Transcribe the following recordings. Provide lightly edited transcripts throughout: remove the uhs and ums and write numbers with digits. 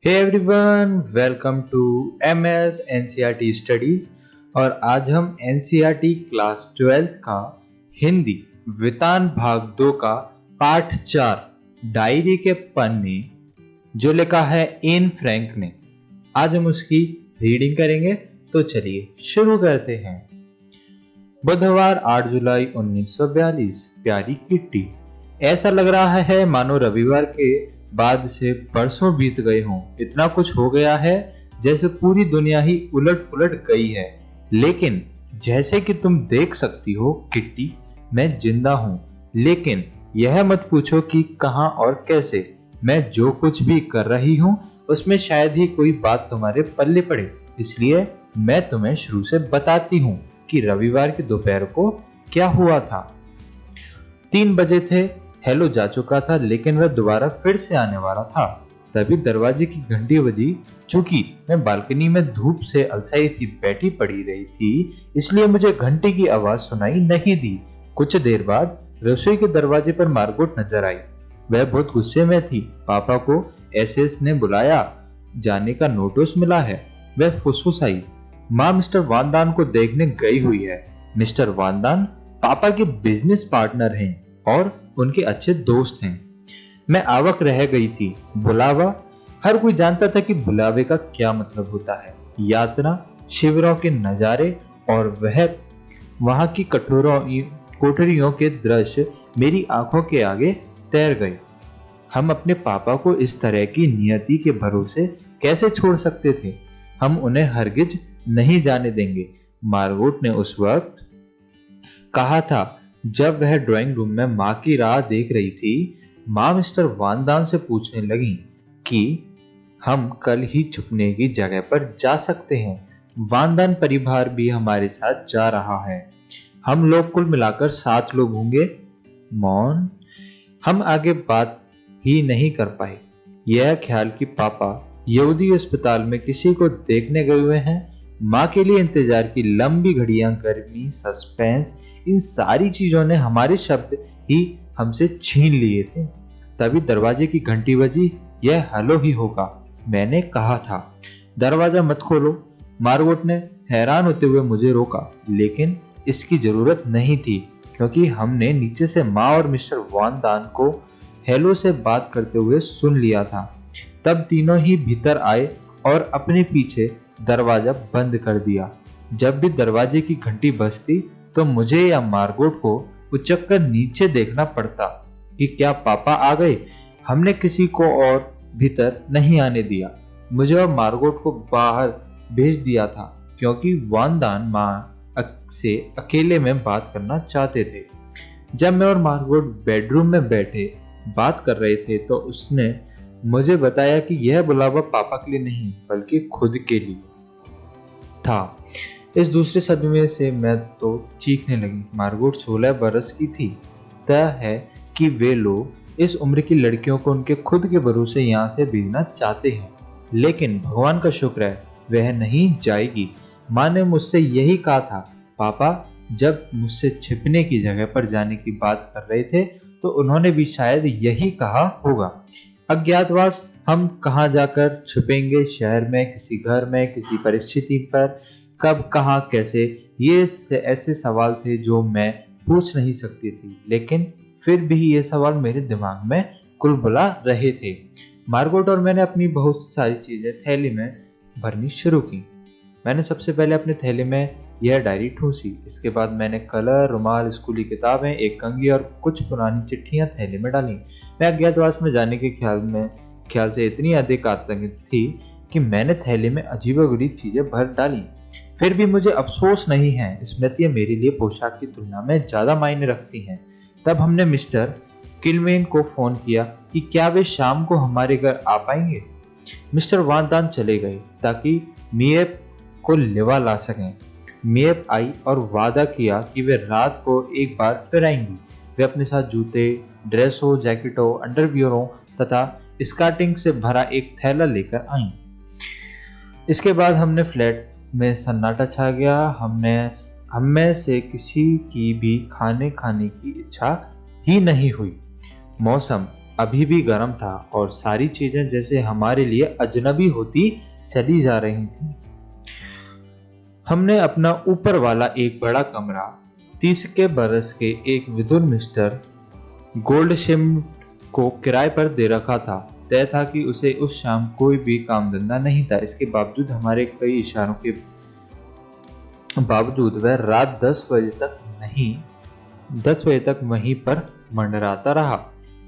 Hey everyone, welcome to MS NCERT studies. और आज हम NCERT क्लास 12th का हिंदी वितान भाग 2 का पाठ 4 डायरी के पन्ने जो लिखा है एन फ्रैंक ने, आज हम उसकी रीडिंग करेंगे। तो चलिए शुरू करते हैं। बुधवार 8 जुलाई 1942। प्यारी किट्टी, ऐसा लग रहा है मानो रविवार के बाद से बरसों बीत गए हों। इतना कुछ हो गया है जैसे पूरी दुनिया ही उलट पुलट गई है। लेकिन जैसे कि तुम देख सकती हो किट्टी, मैं जिंदा हूं। लेकिन यह मत पूछो कि कहां और कैसे। मैं जो कुछ भी कर रही हूं उसमें शायद ही कोई बात तुम्हारे पल्ले पड़े, इसलिए मैं तुम्हें शुरू से बताती हूं कि रविवार की दोपहर को क्या हुआ था। 3 बजे थे। हेलो जा चुका था, लेकिन वह दोबारा फिर से आने वाला था। तभी दरवाजे की घंटी बजी। चूंकि मैं बालकनी में धूप से अलसाई सी बैठी पड़ी रही थी, इसलिए मुझे घंटी की आवाज सुनाई नहीं दी। कुछ देर बाद रसोई के दरवाजे पर मार्गोट नजर आई। वह बहुत गुस्से में थी। पापा को एसएस ने बुलाया जाने का नोटिस मिला है। वह फुसफुसाई, माँ मिस्टर वानदान को देखने गई हुई है। मिस्टर वानदान पापा के बिजनेस पार्टनर हैं और उनके अच्छे दोस्त हैं। मैं अवाक रह गई थी। बुलावा, हर कोई जानता था कि बुलावे का क्या मतलब होता है। यात्रा, शिविरों के नजारे और वह वहां की कोठरियों के दृश्य मेरी आंखों के आगे तैर गए। हम अपने पापा को इस तरह की नियति के भरोसे कैसे छोड़ सकते थे? हम उन्हें हरगिज नहीं जाने देंगे, मार्गोट ने उस वक्त कहा था जब वह ड्राइंग रूम में मां की राह देख रही थी। मां मिस्टर वानदान से पूछने लगी कि हम कल ही छुपने की जगह पर जा सकते हैं। वानदान परिवार भी हमारे साथ जा रहा है। हम लोग कुल मिलाकर 7 लोग होंगे। मौन। हम आगे बात ही नहीं कर पाए। यह ख्याल कि पापा यहूदी अस्पताल में किसी को देखने गए हुए हैं, मां के लिए इंतजार की लंबी घड़ियां, गर्मी, सस्पेंस, इन सारी चीजों ने हमारे शब्द ही हमसे छीन लिए थे। तभी दरवाजे की घंटी बजी। यह हेलो ही होगा, मैंने कहा था। दरवाजा मत खोलो, मार्गोट ने हैरान होते हुए मुझे रोका। लेकिन इसकी जरूरत नहीं थी, क्योंकि हमने नीचे से माँ और मिस्टर वानदान को हेलो से बात करते हुए सुन लिया था। तब तीनों ही भीतर आए और अपने पीछे दरवाजा बंद कर दिया। जब भी दरवाजे की घंटी बजती तो मुझे या मार्गोट को उचक कर नीचे देखना पड़ता कि क्या पापा आ गए। हमने किसी को और भीतर नहीं आने दिया। मुझे और मार्गोट को बाहर भेज दिया था, क्योंकि वानदान मां से अकेले में बात करना चाहते थे। जब मैं और मार्गोट बेडरूम में बैठे बात कर रहे थे तो उसने मुझे बताया कि यह बुलावा पापा के लिए नहीं बल्कि खुद के लिए था। इस दूसरे सदमे से मैं तो चीखने लगी। मार्गोट 16 बरस की थी। तय है कि वे लोग इस उम्र की लड़कियों को उनके खुद के भरोसे यहाँ से भेजना चाहते हैं, लेकिन भगवान का शुक्र है वह नहीं जाएगी। माँ ने मुझसे यही कहा था। पापा जब मुझसे छिपने की जगह पर जाने की बात कर रहे थे तो उन्होंने भी शायद यही कहा होगा। अज्ञातवास, हम कहाँ जाकर छुपेंगे? शहर में, किसी घर में, किसी परिस्थिति पर, कब, कहाँ, कैसे? ये ऐसे सवाल थे जो मैं पूछ नहीं सकती थी, लेकिन फिर भी ये सवाल मेरे दिमाग में कुलबुला रहे थे। मार्गोट और मैंने अपनी बहुत सारी चीजें थैली में भरनी शुरू की। मैंने सबसे पहले अपने थैली में यह डायरी ठूसी। इसके बाद मैंने कलर, रुमाल, स्कूली किताबें, एक कंघी और कुछ पुरानी चिट्ठियां थैली में डाली। मैं अज्ञातवास में जाने के ख्याल से इतनी अधिक आतंकित थी कि मैंने थैली में अजीबोगरीब चीजें भर डाली। फिर भी मुझे अफसोस नहीं है। स्मृतियां मेरे लिए पोशाक की तुलना में ज्यादा मायने रखती हैं। तब हमने मिस्टर किलमेन को फोन किया कि क्या वे शाम को हमारे घर आ पाएंगे। मिस्टर वानदान चले गए ताकि मिएप को लेवा ला सकें। मिएप आई और वादा किया कि वे रात को एक बार फिर आएंगी। वे अपने साथ जूते, ड्रेसों, जैकेटों, अंडरवियरों तथा स्कार्टिंग से भरा एक थैला लेकर आई। इसके बाद हमने फ्लैट में सन्नाटा छा गया। हम में से किसी की भी खाने की इच्छा ही नहीं हुई। मौसम अभी भी गर्म था और सारी चीजें जैसे हमारे लिए अजनबी होती चली जा रही थी। हमने अपना ऊपर वाला एक बड़ा कमरा 30 के बरस के एक विधुर मिस्टर गोल्डशिफ्ट को किराए पर दे रखा था। तय था कि उसे उस शाम कोई भी काम धंधा नहीं था। इसके बावजूद हमारे कई इशारों के बावजूद वह रात 10 बजे तक वहीं पर मंडराता रहा।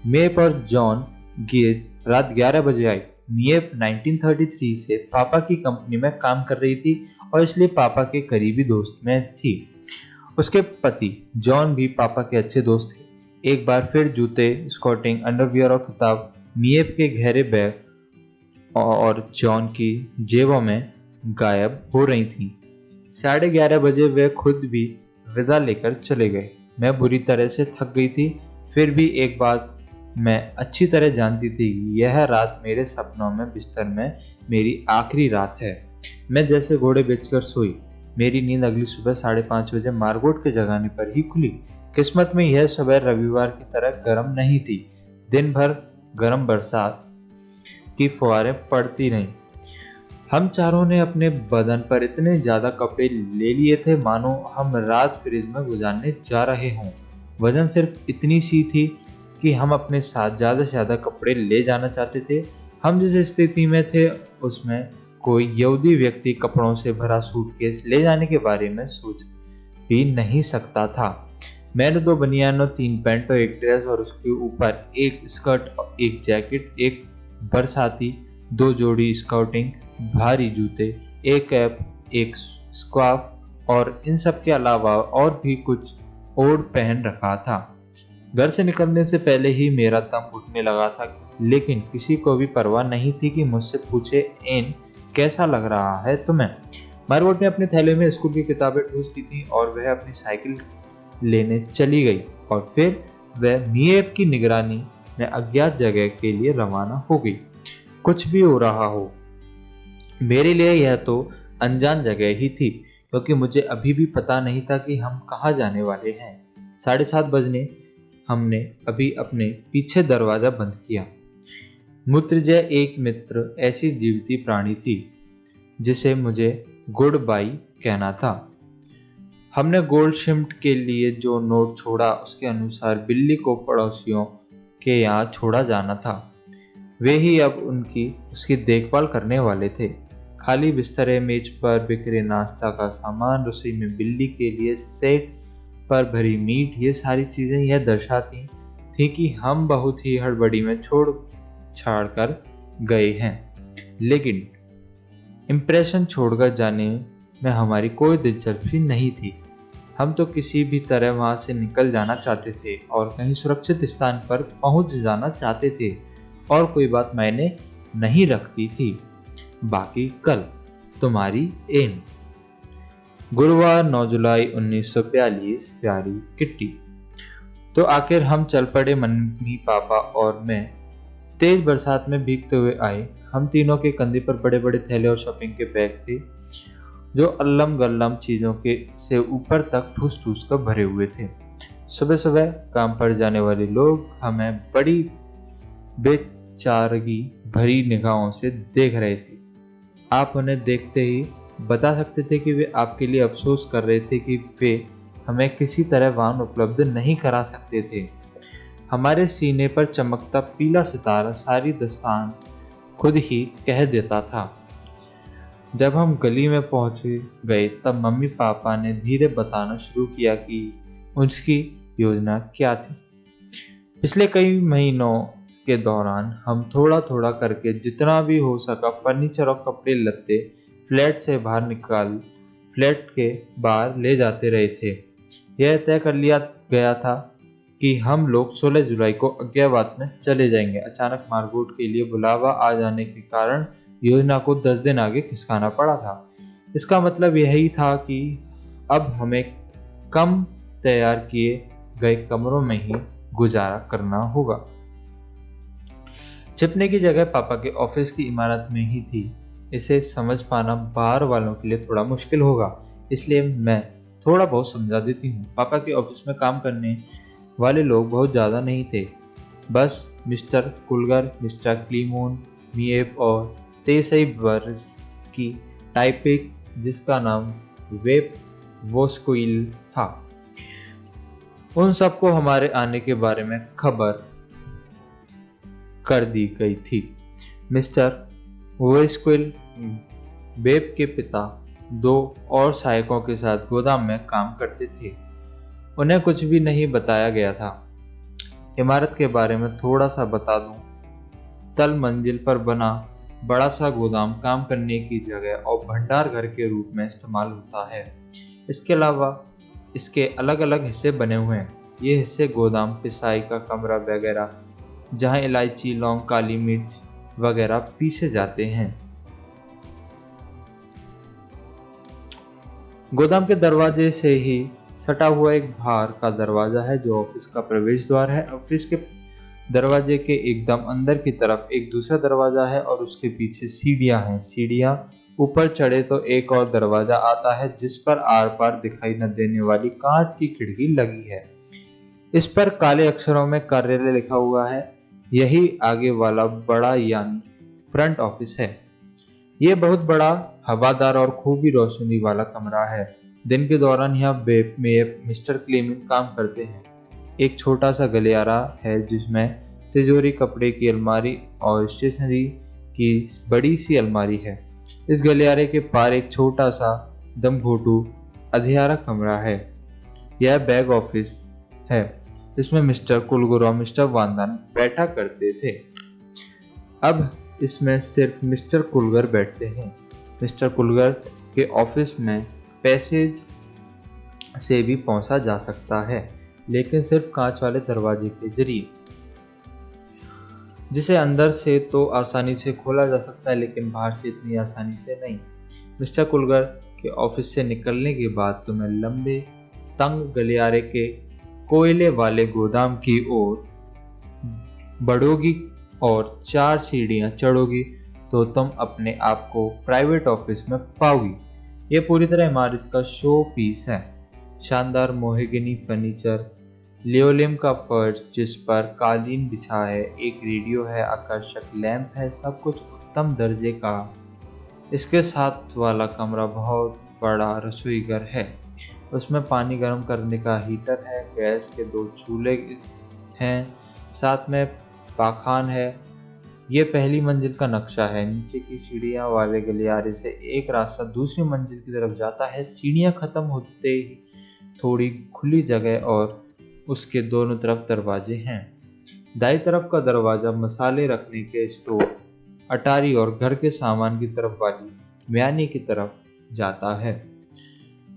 मेप और जॉन गेज रात 11 बजे आई। मेप 1933 से पापा की कंपनी में काम कर रही थी और इसलिए पापा के करीबी दोस्त में थी। उसके पति जॉन भी पापा के अच्छे दोस्त थे। एक बार फिर जूते, स्कॉटिंग, अंडरवियर और किताब मिएप के गहरे बैग और जॉन की जेबों में गायब हो रही थीं। 11:30 बजे वे खुद भी विदा लेकर चले गए। मैं बुरी तरह से थक गई थी, फिर भी एक बात मैं अच्छी तरह जानती थी, यह रात मेरे सपनों में बिस्तर में मेरी आखिरी रात है। मैं जैसे घोड़े बेचकर सोई। मेरी नींद अगली सुबह 5:30 बजे मार्गोट के जगाने पर ही खुली। किस्मत में यह सुबह रविवार की तरह गर्म नहीं थी। दिन भर गर्म बरसात की फुहारें पड़ती रहीं। हम चारों ने अपने बदन पर इतने ज्यादा कपड़े ले लिए थे मानो हम रात फ्रिज में गुजारने जा रहे हों। वजन सिर्फ इतनी सी थी कि हम अपने साथ ज्यादा से ज्यादा कपड़े ले जाना चाहते थे। हम जिस स्थिति में थे उसमें कोई यहूदी व्यक्ति कपड़ों से भरा सूटकेस ले जाने के बारे में सोच भी नहीं सकता था। मैंने 2 बनियान और 3 पैंट और एक ड्रेस और उसके ऊपर एक स्कर्ट और एक जैकेट, एक बरसाती, 2 जोड़ी स्काउटिंग भारी जूते, एक कैप, एक स्कार्फ और इन सब के अलावा और भी कुछ ओढ़ पहन रखा था। घर से निकलने से पहले ही मेरा दम घुटने लगा था, लेकिन किसी को भी परवाह नहीं थी कि मुझसे पूछे, एन कैसा लग रहा है तुम्हें? मार्गोट ने अपने थैले में स्कूल की किताबें ठूस ली थी और वह अपनी साइकिल लेने चली गई और फिर वह मिएप की निगरानी में अज्ञात जगह के लिए रवाना हो गई। कुछ भी हो रहा हो, मेरे लिए यह तो अनजान जगह ही थी, क्योंकि मुझे अभी भी पता नहीं था कि हम कहाँ जाने वाले हैं। 7:30 बजने हमने अभी अपने पीछे दरवाजा बंद किया। मुत्रिजय एक मित्र ऐसी जीवती प्राणी थी जिसे मुझे गुड बाई कहना था। हमने गोल्डशिफ्ट के लिए जो नोट छोड़ा उसके अनुसार बिल्ली को पड़ोसियों के यहाँ छोड़ा जाना था। वे ही अब उसकी देखभाल करने वाले थे। खाली बिस्तरे, मेज पर बिखरे नाश्ता का सामान, रसोई में बिल्ली के लिए सेट पर भरी मीट, ये सारी चीजें यह दर्शाती थी कि हम बहुत ही हड़बड़ी में छोड़ छाड़ कर गए हैं। लेकिन इंप्रेशन छोड़कर जाने में हमारी कोई दिलचस्पी नहीं थी। हम तो किसी भी तरह वहां से निकल जाना चाहते थे और कहीं सुरक्षित स्थान पर पहुंच जाना चाहते थे और कोई बात मायने नहीं रखती थी। बाकी कल, तुम्हारी एन। गुरुवार 9 जुलाई 1942। प्यारी किट्टी। तो आखिर हम चल पड़े। मम्मी, पापा और मैं तेज बरसात में भीगते हुए आए। हम तीनों के कंधे पर बड़े बड़े थैले और शॉपिंग के बैग थे जो अल्लम गल्लम चीजों के से ऊपर तक ठूस ठूस कर भरे हुए थे। सुबह सुबह काम पर जाने वाले लोग हमें बड़ी बेचारगी भरी निगाहों से देख रहे थे। आप उन्हें देखते ही बता सकते थे कि वे आपके लिए अफसोस कर रहे थे कि वे हमें किसी तरह वाहन उपलब्ध नहीं करा सकते थे। हमारे सीने पर चमकता पीला सितारा सारी दास्तान खुद ही कह देता था। जब हम गली में पहुंच गए तब मम्मी पापा ने धीरे बताना शुरू किया कि उसकी योजना क्या थी। पिछले कई महीनों के दौरान हम थोड़ा थोड़ा करके जितना भी हो सका फर्नीचर और कपड़े लत्ते फ्लैट से बाहर निकाल फ्लैट के बाहर ले जाते रहे थे। यह तय कर लिया गया था कि हम लोग 16 जुलाई को अज्ञातवास में चले जाएंगे। अचानक मार्गोट के लिए बुलावा आ जाने के कारण योजना को 10 दिन आगे खिसकाना पड़ा था। इसका मतलब यही था कि अब हमें कम तैयार किए गए कमरों में ही गुजारा करना होगा। छिपने की जगह पापा के ऑफिस की इमारत में ही थी। इसे समझ पाना बाहर वालों के लिए थोड़ा मुश्किल होगा, इसलिए मैं थोड़ा बहुत समझा देती हूँ। पापा के ऑफिस में काम करने वाले लोग बहुत ज़्यादा नहीं थे। बस मिस्टर कुलगर, मिस्टर क्लीमोन, मिएप और 23 वर्ष की टाइपिक जिसका नाम वेब वोस्कुइल था, उन सबको हमारे आने के बारे में खबर कर दी गई थी। मिस्टर वोस्कुइल वेब के पिता 2 और सहायकों के साथ गोदाम में काम करते थे। उन्हें कुछ भी नहीं बताया गया था। इमारत के बारे में थोड़ा सा बता दूं, तल मंजिल पर बना बड़ा सा गोदाम काम करने की जगह और भंडार घर के रूप में इस्तेमाल होता है। इसके अलावा इसके अलग अलग हिस्से बने हुए हैं। ये हिस्से गोदाम, पिसाई का कमरा वगैरह, जहां इलायची, लौंग, काली मिर्च वगैरह पीसे जाते हैं। गोदाम के दरवाजे से ही सटा हुआ एक बाहर का दरवाजा है जो ऑफिस का प्रवेश द्वार है। ऑफिस के दरवाजे के एकदम अंदर की तरफ एक दूसरा दरवाजा है और उसके पीछे सीढ़ियां हैं। सीढ़ियां ऊपर चढ़े तो एक और दरवाजा आता है जिस पर आर पार दिखाई न देने वाली कांच की खिड़की लगी है। इस पर काले अक्षरों में कार्यालय लिखा हुआ है। यही आगे वाला बड़ा यानी फ्रंट ऑफिस है। ये बहुत बड़ा, हवादार और खूबी रोशनी वाला कमरा है। दिन के दौरान यहाँ बेब में मिस्टर क्लेमिन काम करते हैं। एक छोटा सा गलियारा है जिसमें तिजोरी, कपड़े की अलमारी और स्टेशनरी की बड़ी सी अलमारी है। इस गलियारे के पार एक छोटा सा दमघोटू अंधियारा कमरा है। यह बैग ऑफिस है जिसमें मिस्टर कुलगर और मिस्टर वांदन बैठा करते थे। अब इसमें सिर्फ मिस्टर कुलगर बैठते हैं। मिस्टर कुलगर के ऑफिस में पैसेज से भी पहुंचा जा सकता है, लेकिन सिर्फ कांच वाले दरवाजे के जरिए, जिसे अंदर से तो आसानी से खोला जा सकता है लेकिन बाहर से इतनी आसानी से नहीं। मिस्टर कुलगर के ऑफिस से निकलने के बाद तुम्हें लंबे तंग गलियारे के कोयले वाले गोदाम की ओर बढ़ोगी और 4 सीढ़ियां चढ़ोगी तो तुम अपने आप को प्राइवेट ऑफिस में पाओगी। यह पूरी तरह इमारत का शो पीस है। शानदार मोहेगनी फर्नीचर, लियोलियम का फर्श जिस पर कालीन बिछा है, एक रेडियो है, आकर्षक लैंप है, सब कुछ उत्तम दर्जे का। इसके साथ वाला कमरा बहुत बड़ा रसोई घर है। उसमें पानी गर्म करने का हीटर है, गैस के 2 चूल्हे हैं, साथ में पाखान है। ये पहली मंजिल का नक्शा है। नीचे की सीढ़ियां वाले गलियारे से एक रास्ता दूसरी मंजिल की तरफ जाता है। सीढ़ियां खत्म होते ही थोड़ी खुली जगह और उसके दोनों तरफ दरवाजे हैं। दाईं तरफ का दरवाजा मसाले रखने के स्टोर, अटारी और घर के सामान की तरफ वाली म्यानी की तरफ जाता है।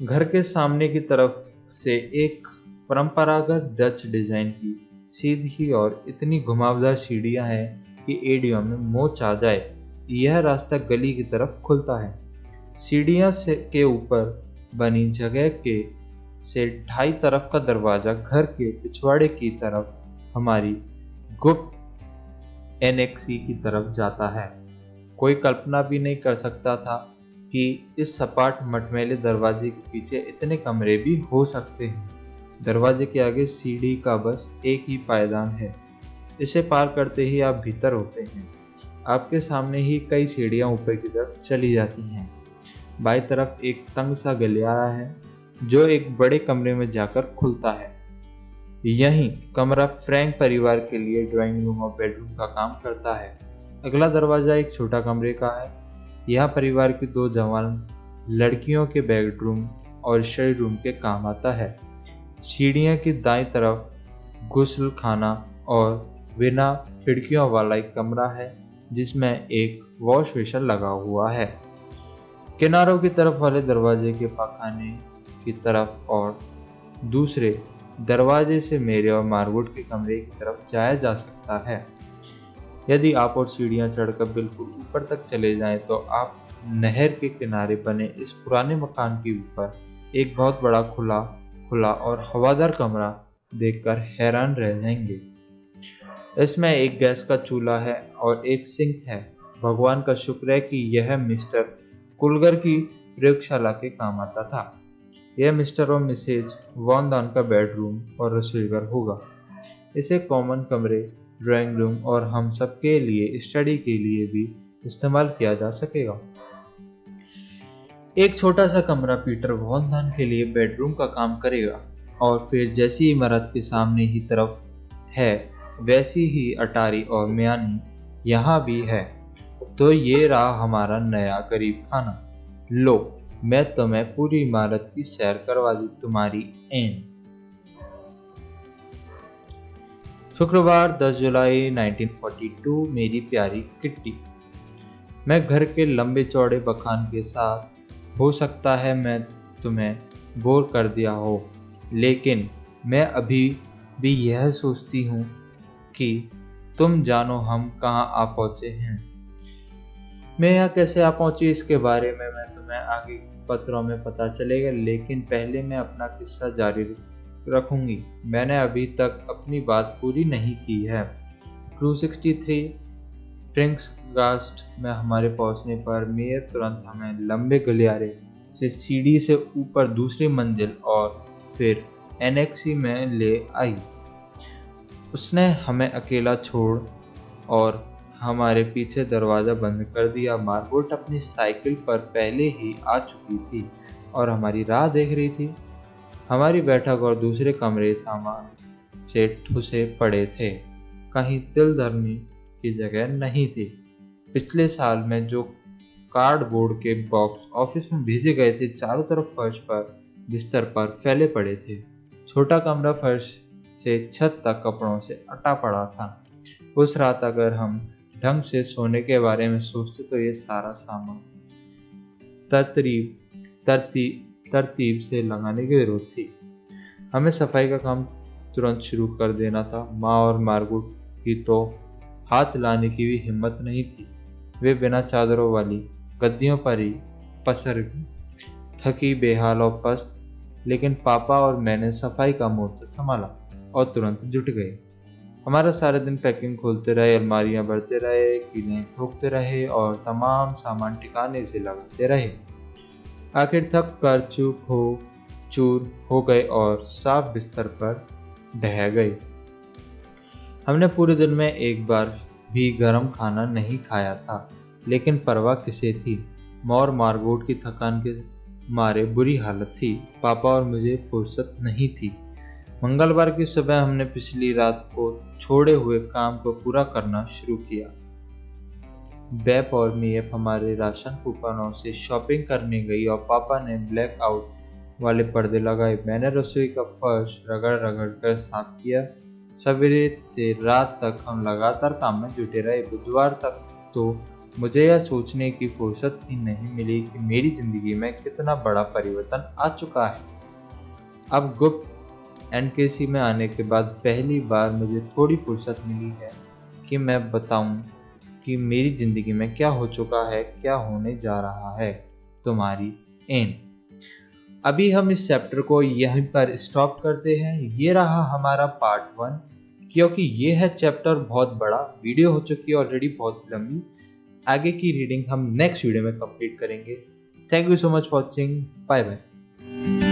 घर के सामने की तरफ से एक परंपरागत डच डिजाइन की सीधी और इतनी घुमावदार सीढ़ियां हैं कि एड़ियों में मोच आ जाए। यह रास्ता गली की तरफ खुलता है। सीढ़ियां से के ऊपर बनी जगह के से ढाई तरफ का दरवाजा घर के पिछवाड़े की तरफ हमारी गुप्त एनेक्सी की तरफ जाता है। कोई कल्पना भी नहीं कर सकता था कि इस सपाट मटमैले दरवाजे के पीछे इतने कमरे भी हो सकते हैं। दरवाजे के आगे सीढ़ी का बस एक ही पायदान है। इसे पार करते ही आप भीतर होते हैं। आपके सामने ही कई सीढ़ियां ऊपर की तरफ चली जाती हैं। बाईं तरफ एक तंग सा गलियारा है जो एक बड़े कमरे में जाकर खुलता है। यही कमरा फ्रैंक परिवार के लिए ड्राइंग रूम और बेडरूम का काम करता है। अगला दरवाजा एक छोटा कमरे का है। यहाँ परिवार की 2 जवान लड़कियों के बेडरूम और स्टडी रूम के काम आता है। सीढ़ियाँ की दाईं तरफ गुस्ल खाना और बिना खिड़कियों वाला एक कमरा है जिसमें एक वॉश बेसिन लगा हुआ है। किनारों की तरफ वाले दरवाजे के पाखाने की तरफ और दूसरे दरवाजे से मेरे और मार्गोट के कमरे की तरफ जाया जा सकता है। यदि आप और सीढ़ियां चढ़कर बिल्कुल ऊपर तक चले जाएं तो आप नहर के किनारे बने इस पुराने मकान के ऊपर एक बहुत बड़ा खुला और हवादार कमरा देखकर हैरान रह जाएंगे। इसमें एक गैस का चूल्हा है और एक सिंक है। भगवान का शुक्र है कि यह मिस्टर कुलगर की प्रयोगशाला के काम आता था। यह मिस्टर और मिसेज वॉन दान का बेडरूम और रसोईघर होगा। इसे कॉमन कमरे ड्राइंग रूम और हम सबके लिए स्टडी के लिए भी इस्तेमाल किया जा सकेगा। एक छोटा सा कमरा पीटर वॉन के लिए बेडरूम का काम करेगा और फिर जैसी इमारत के सामने ही तरफ है वैसी ही अटारी और म्यानी यहाँ भी है। तो ये रहा हमारा नया गरीब खाना। लो, मैं तुम्हें पूरी इमारत की सैर करवा दी, तुम्हारी एन। शुक्रवार 10 जुलाई 1942। मेरी प्यारी किट्टी, मैं घर के लंबे चौड़े बखान के साथ हो सकता है मैं तुम्हें बोर कर दिया हो, लेकिन मैं अभी भी यह सोचती हूँ कि तुम जानो हम कहाँ आ पहुँचे हैं। मैं यहाँ कैसे आ पहुँची इसके बारे में मैं तुम्हें आगे पत्रों में पता चलेगा, लेकिन पहले मैं अपना किस्सा जारी रखूंगी। मैंने अभी तक अपनी बात पूरी नहीं की है। क्रू 63 ट्रिंक्सगास्ट में हमारे पहुंचने पर मेयर तुरंत हमें लंबे गलियारे से सीढ़ी से ऊपर दूसरी मंजिल और फिर एनेक्सी में ले आई। उसने हमें अकेला छोड़ और हमारे पीछे दरवाजा बंद कर दिया। मार्गोट अपनी साइकिल पर पहले ही आ चुकी थी और हमारी राह देख रही थी। हमारी बैठक और दूसरे कमरे सामान से ठुसे पड़े थे, कहीं तिल धरने की जगह नहीं थी। पिछले साल में जो कार्डबोर्ड के बॉक्स ऑफिस में भेजे गए थे चारों तरफ फर्श पर बिस्तर पर फैले पड़े थे। छोटा कमरा फर्श से छत तक कपड़ों से अटा पड़ा था। उस रात अगर हम ढंग से सोने के बारे में सोचते तो ये सारा सामान तरतीब से लगाने की जरूरत थी। हमें सफाई का काम तुरंत शुरू कर देना था। माँ और मार्गोट की तो हाथ लाने की भी हिम्मत नहीं थी। वे बिना चादरों वाली गद्दियों पर ही पसर गई, थकी, बेहाल और पस्त। लेकिन पापा और मैंने सफाई का मोर्चा संभाला और तुरंत जुट गए। हमारा सारा दिन पैकिंग खोलते रहे, अलमारियां भरते रहे, कीलें ठोकते रहे और तमाम सामान ठिकाने से लगाते रहे। आखिर थक कर चूर हो गए और साफ बिस्तर पर ढह गए। हमने पूरे दिन में एक बार भी गर्म खाना नहीं खाया था, लेकिन परवाह किसे थी। माँ और मार्गोट की थकान के मारे बुरी हालत थी। पापा और मुझे फुर्सत नहीं थी। मंगलवार की सुबह हमने पिछली रात को छोड़े हुए काम को पूरा करना शुरू किया। बेप और मीएफ हमारे राशन कूपनों से शॉपिंग करने गई और पापा ने ब्लैक आउट वाले पर्दे लगाए। मैंने रसोई का फर्श रगड़ रगड़ कर साफ किया। सवेरे से रात तक हम लगातार काम में जुटे रहे। बुधवार तक तो मुझे यह सोचने की फुर्सत ही नहीं मिली कि मेरी जिंदगी में कितना बड़ा परिवर्तन आ चुका है। अब गुप्त एनकेसी में आने के बाद पहली बार मुझे थोड़ी फुर्सत मिली है कि मैं बताऊं कि मेरी जिंदगी में क्या हो चुका है, क्या होने जा रहा है। तुम्हारी एन। अभी हम इस चैप्टर को यहीं पर स्टॉप करते हैं। ये रहा हमारा पार्ट 1, क्योंकि ये है चैप्टर बहुत बड़ा, वीडियो हो चुकी है ऑलरेडी बहुत लंबी। आगे की रीडिंग हम नेक्स्ट वीडियो में कंप्लीट करेंगे। Thank you so much for watching. Bye bye.